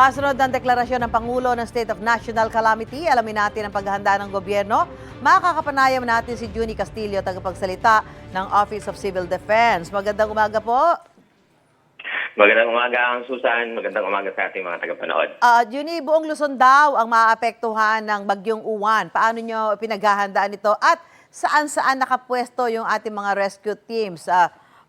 Kasunod ng deklarasyon ng Pangulo ng State of National Calamity, alamin natin ang paghahanda ng gobyerno. Makakapanayam natin si Junie Castillo, tagapagsalita ng Office of Civil Defense. Magandang umaga po. Magandang umaga ang Susan. Magandang umaga sa ating mga tagapanood. Junie, buong Luzon daw ang maapektuhan ng Bagyong Uwan. Paano nyo pinaghahandaan ito? At saan-saan nakapwesto yung ating mga rescue teams?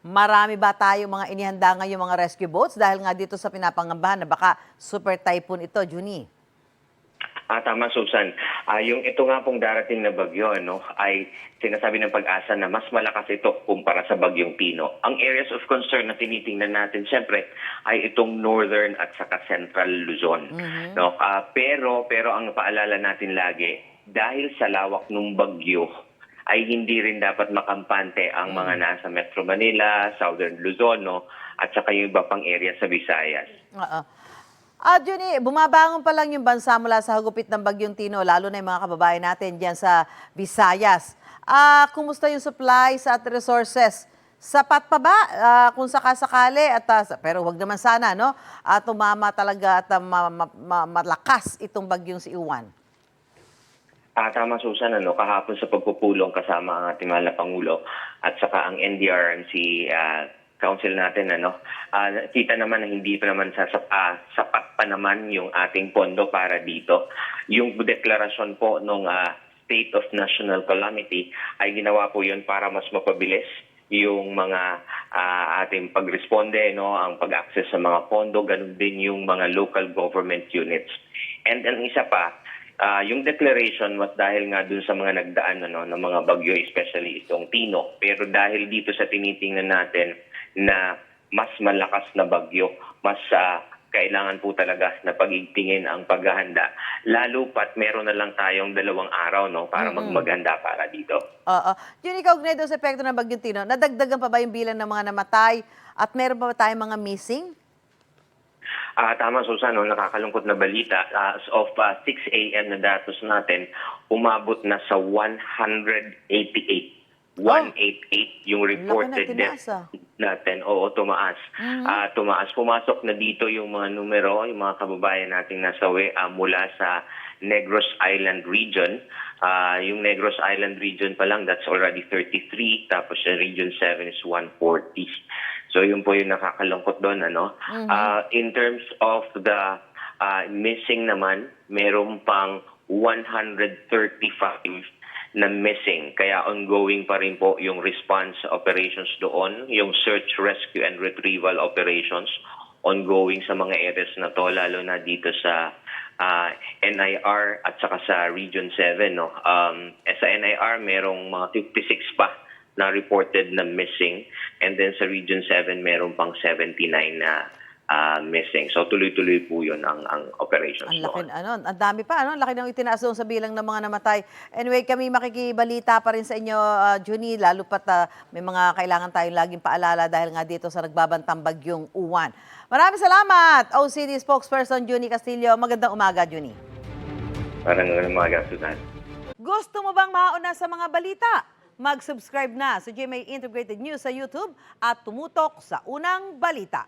Marami ba tayo mga inihanda ngayon mga rescue boats? Dahil nga dito sa pinapangambahan na baka super typhoon ito, Junie. Tama, Susan. Yung ito nga pong darating na bagyo, ay sinasabi ng Pag-asa na mas malakas ito kumpara sa Bagyong Pino. Ang areas of concern na tinitingnan natin, siyempre, ay itong northern at saka central Luzon. Pero ang paalala natin lagi, dahil sa lawak ng bagyo, ay hindi rin dapat makampante ang mga nasa Metro Manila, Southern Luzon, at saka yung iba pang area sa Visayas. Junie, bumabangon pa lang yung bansa mula sa hagupit ng Bagyong Tino, lalo na yung mga kababayan natin diyan sa Visayas. Kumusta yung supplies at resources? Sapat pa ba kung sakasakali? Pero wag naman sana, no? Tumama talaga at malakas itong bagyong si Uwan. Tama, Susan, kahapon sa pagpupulong kasama ang ating mahal na Pangulo at saka ang NDRRMC council natin, kita naman na hindi pa naman sapat pa naman yung ating pondo para dito. Yung deklarasyon po ng State of National Calamity ay ginawa po yun para mas mapabilis yung mga ating pagresponde, ang pag-access sa mga pondo, ganun din yung mga local government units. And ang isa pa, yung declaration was dahil nga dun sa mga nagdaan ng mga bagyo, especially itong Tino. Pero dahil dito sa tinitingnan natin na mas malakas na bagyo, mas kailangan po talaga na pag-igtingin ang paghahanda. Lalo pat meron na lang tayong 2 araw para maghanda para dito. Junie, kaugnay doon sa epekto ng bagyong Tino, nadagdagan pa ba yung bilang ng mga namatay at meron pa ba tayong mga missing? Tama, Susan, nakakalungkot na balita. As of 6 a.m. na datos natin, umabot na sa 188. 188 yung reported death natin. Oo, tumaas. Tumaas. Pumasok na dito yung mga numero, yung mga kababayan nating nasawi mula sa Negros Island region. Yung Negros Island region pa lang, that's already 33. Tapos yung Region 7 is 140. So yun po yung nakakalungkot doon. In terms of the missing naman, meron pang 135 na missing. Kaya ongoing pa rin po yung response operations doon, yung search, rescue, and retrieval operations ongoing sa mga areas na to, lalo na dito sa NIR at saka sa Region 7. Sa NIR, merong mga 56 pa na reported na missing. And then sa Region 7, meron pang 79 na missing. So tuloy-tuloy po yun ang operations. Ang laki, ang dami pa, ang laki ng itinaas doon sa bilang ng mga namatay. Anyway, kami makikibalita pa rin sa inyo, Junie, lalo pat may mga kailangan tayong laging paalala dahil nga dito sa nagbabantang bagyong Uwan. Maraming salamat, OCD spokesperson Junie Castillo. Magandang umaga, Junie. Magandang umaga, Susan. Gusto mo bang mauna sa mga balita? Mag-subscribe na sa GMA Integrated News sa YouTube at tumutok sa Unang Balita.